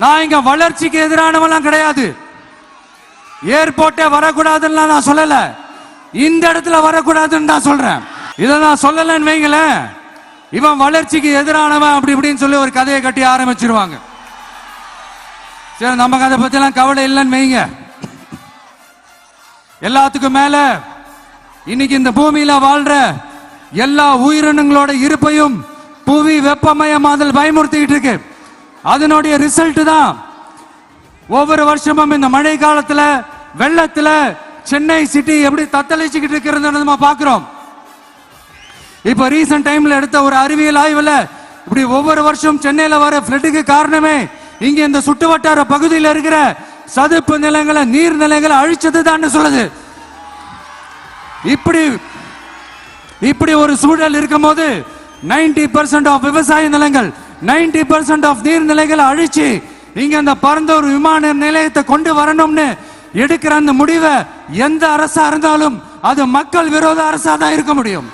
நான் இங்க வளர்ச்சிக்கு எதிரானவெல்லாம் கிடையாது. ஏர்போர்ட்டே வரக்கூடாதுன்னு நான் சொல்லல, இந்த இடத்துல வரக்கூடாதுன்னு நான் சொல்றேன். இதை நான் சொல்லலன்னு வைங்களேன், இவன் வளர்ச்சிக்கு எதிரானவன் அப்படி இப்படின்னு சொல்லி ஒரு கதையை கட்டி ஆரம்பிச்சிருவாங்க. சரி, நமக்கு அதை பத்தி எல்லாம் கவலை இல்லைன்னு வைங்க. எல்லாத்துக்கும் மேல இன்னைக்கு இந்த பூமியில வாழ்ற எல்லா உயிரினங்களோட இருப்பையும் புவி வெப்பமயமாதல் பயமுறுத்திட்டு இருக்கு. அதனுடைய ரிசல்ட் தான் ஒவ்வொரு வருஷமும் இந்த மழை காலத்துல வெள்ளத்துல சென்னை சிட்டி எப்படி தத்தளிச்சுக்கிட்டு இருக்கிறது நம்ம பாக்குறோம். இப்ப ரீசன்ட் டைம்ல எடுத்த ஒரு அறிவியல் ஆய்வுல இப்படி ஒவ்வொரு வருஷம் சென்னையில வர ஃப்ளட்டுக்கு காரணமே இங்க இந்த சுற்றுவட்டார பகுதியில் இருக்கிற சதுப்பு நிலங்களை நீர்நிலைகளை அழிச்சது தான் சொல்லுது. இப்படி ஒரு சூழல் இருக்கும் போது 90% ஆஃப் விவசாய நிலங்கள் 90% ஆஃப் நீர்நிலைகளை அழிச்சு இங்க அந்த பரந்தூர் விமான நிலையத்தை கொண்டு வரணும்னு எடுக்கிற அந்த முடிவை எந்த அரசா இருந்தாலும் அது மக்கள் விரோத அரசா தான் இருக்க முடியும்.